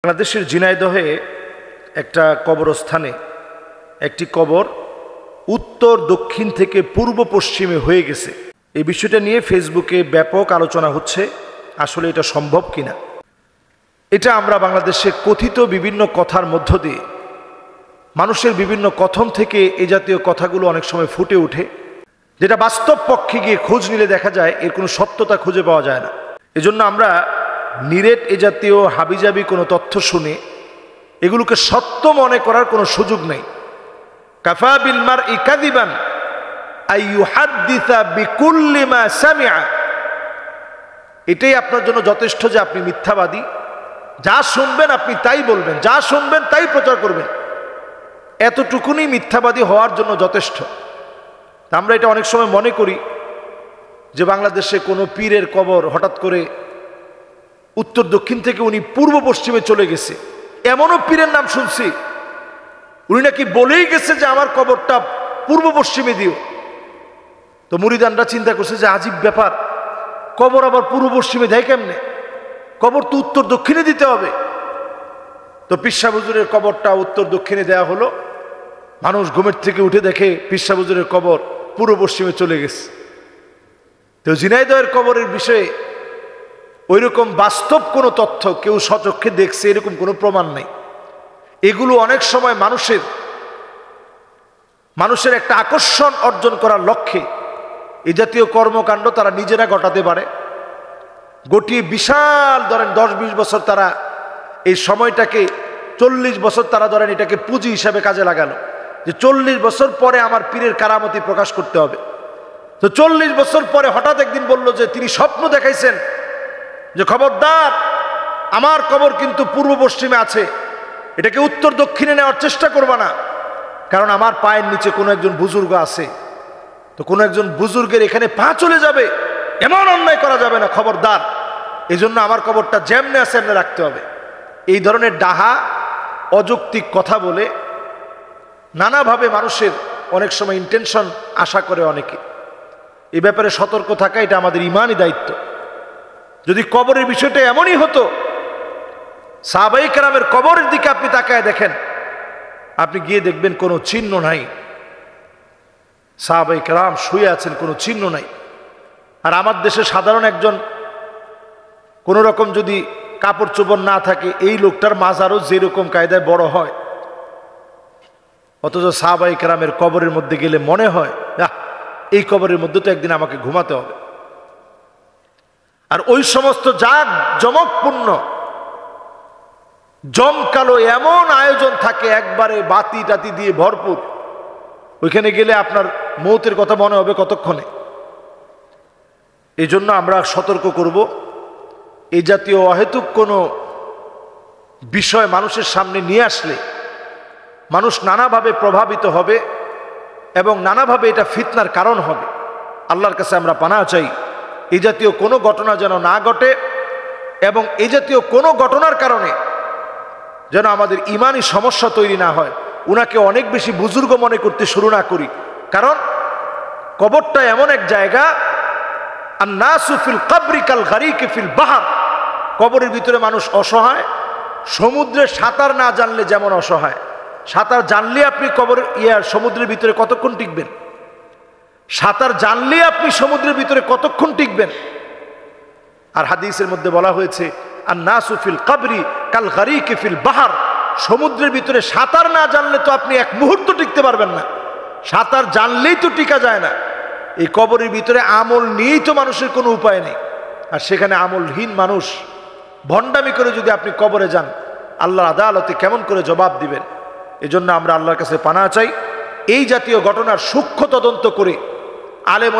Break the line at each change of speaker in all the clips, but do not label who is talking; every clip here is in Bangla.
বাংলাদেশের ঝিনাইদহে একটা কবরস্থানে একটি কবর উত্তর দক্ষিণ থেকে পূর্ব পশ্চিমে হয়ে গেছে। এই বিষয়টা নিয়ে ফেসবুকে ব্যাপক আলোচনা হচ্ছে, আসলে এটা সম্ভব কিনা। এটা আমরা বাংলাদেশে কথিত বিভিন্ন কথার মধ্য দিয়ে, মানুষের বিভিন্ন কথন থেকে এই জাতীয় কথাগুলো অনেক সময় ফুটে ওঠে, যেটা বাস্তব পক্ষে গিয়ে খোঁজ নিলে দেখা যায় এর কোনো সত্যতা খুঁজে পাওয়া যায় না। এজন্য আমরা নিরেট এ জাতীয় হাবিজাবি কোনো তথ্য শুনে এগুলোকে সত্য মনে করার কোনো সুযোগ নেই। কাফা বিল মারই কাযিবান আই ইউহাদ্দিসা বিকুল্লি মা সামিআ, এটাই আপনার জন্য যথেষ্ট যে আপনি মিথ্যাবাদী। যা শুনবেন আপনি তাই বলবেন, যা শুনবেন তাই প্রচার করবেন, এতটুকুনি মিথ্যাবাদী হওয়ার জন্য যথেষ্ট। আমরা এটা অনেক সময় মনে করি যে বাংলাদেশে কোনো পীরের কবর হঠাৎ করে উত্তর দক্ষিণ থেকে উনি পূর্ব পশ্চিমে চলে গেছে। এমনও পীরের নাম শুনছি উনি নাকি বলেই গেছে যে আমার কবরটা পূর্ব পশ্চিমে দিও। তো মুরিদানরা চিন্তা করছে যে আজীব ব্যাপার, কবর আবার পূর্ব পশ্চিমে দেয় কেমনে? কবর তো উত্তর দক্ষিণে দিতে হবে। তো পীর সাহেব হুজুরের কবরটা উত্তর দক্ষিণে দেয়া হলো। মানুষ ঘুমের থেকে উঠে দেখে পীর সাহেব হুজুরের কবর পূর্ব পশ্চিমে চলে গেছে। তো ঝিনাইদহের কবরের বিষয়ে ওইরকম বাস্তব কোনো তথ্য কেউ স্বচক্ষে দেখছে এরকম কোনো প্রমাণ নেই। এগুলো অনেক সময় মানুষের একটা আকর্ষণ অর্জন করার লক্ষ্যে এই জাতীয় কর্মকাণ্ড তারা নিজেরা ঘটাতে পারে। গটিয়ে বিশাল ধরেন 10-20 বছর তারা এই সময়টাকে, 40 বছর তারা ধরেন এটাকে পুঁজি হিসাবে কাজে লাগালো যে 40 বছর পরে আমার পীরের কারামতি প্রকাশ করতে হবে। তো 40 বছর পরে হঠাৎ একদিন বলল যে তিনি স্বপ্ন দেখাইছেন যে খবরদার, আমার কবর কিন্তু পূর্ব পশ্চিমে আছে, এটাকে উত্তর দক্ষিণে নেওয়ার চেষ্টা করবা না, কারণ আমার পায়ের নিচে কোনো একজন বুজুর্গ আছে। তো কোনো একজন বুজুর্গের এখানে পা চলে যাবে, এমন অন্যায় করা যাবে না, খবরদার, এই জন্য আমার কবরটা যেমনে আছে এমনি রাখতে হবে। এই ধরনের ডাহা অযৌক্তিক কথা বলে নানাভাবে মানুষের অনেক সময় ইন্টেনশন আশা করে অনেকে। এই ব্যাপারে সতর্ক থাকা এটা আমাদের ইমানই দায়িত্ব। যদি কবরের বিষয়টা এমনই হতো, সাহাবায়ে কেরামের কবরের দিকে আপনি তাকায় দেখেন, আপনি গিয়ে দেখবেন কোনো চিহ্ন নাই, সাহাবায়ে কেরাম শুয়ে আছেন, কোনো চিহ্ন নাই। আর আমার দেশে সাধারণ একজন কোনো রকম যদি কাপড় চোপড় না থাকে, এই লোকটার মাজারও যেরকম কায়দায় বড় হয়, অথচ সাহাবায়ে কেরামের কবরের মধ্যে গেলে মনে হয় এই কবরের মধ্যে তো একদিন আমাকে ঘুমাতে হবে। আর ওই সমস্ত জাগ জমকপূর্ণ জমকালো এমন আয়োজন থাকে, একবারে বাতি টাতি দিয়ে ভরপুর, ওইখানে গেলে আপনার মৌতের কথা মনে হবে কতক্ষণে। এই জন্য আমরা সতর্ক করব, এই জাতীয় অহেতুক কোনো বিষয় মানুষের সামনে নিয়ে আসলে মানুষ নানাভাবে প্রভাবিত হবে এবং নানাভাবে এটা ফিতনার কারণ হবে। আল্লাহর কাছে আমরা পানাহ চাই এই জাতীয় কোনো ঘটনা যেন না ঘটে, এবং এই জাতীয় কোনো ঘটনার কারণে যেন আমাদের ইমানি সমস্যা তৈরি না হয়, উনাকে অনেক বেশি বুজুর্গ মনে করতে শুরু না করি। কারণ কবরটা এমন এক জায়গা, আন-নাসু ফিল কবরি কাল গারিকি ফিল বাহর, কবরের ভিতরে মানুষ অসহায়, সমুদ্রে সাঁতার না জানলে যেমন অসহায়। সাঁতার জানলে আপনি সমুদ্রের ভিতরে কতক্ষণ টিকবেন? সাঁতার জানলে আপনি সমুদ্রের ভিতরে কতক্ষণ টিকবেন? আর হাদিসের মধ্যে বলা হয়েছে আন-নাসু ফিল কবরি কাল গারিকি ফিল বাহর, সমুদ্রের ভিতরে সাঁতার না জানলে তো আপনি এক মুহূর্ত টিকতে পারবেন না। সাঁতার জানলেই তো টিকা যায় না। এই কবরের ভিতরে আমল নিয়েই তো মানুষের কোনো উপায় নেই। আর সেখানে আমলহীন মানুষ ভণ্ডামি করে যদি আপনি কবরে যান, আল্লাহর আদালতে কেমন করে জবাব দিবেন? এজন্য আমরা আল্লাহর কাছে পানাহ চাই, এই জাতীয় ঘটনার সূক্ষ্ম তদন্ত করে আলেম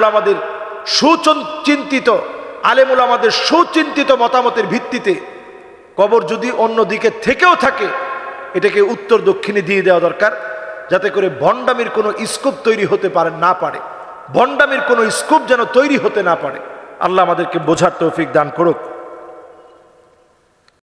ওলামাদের সুচিন্তিত মতামতের ভিত্তিতে কবর যদি অন্য দিকে থেকেও থাকে, এটাকে উত্তর দক্ষিণে দিয়ে দেওয়া দরকার, যাতে করে ভণ্ডামির কোনো স্কোপ তৈরি হতে না পারে, ভণ্ডামির কোনো স্কোপ যেন তৈরি হতে না পারে। আল্লাহ আমাদেরকে বোঝার তৌফিক দান করুক।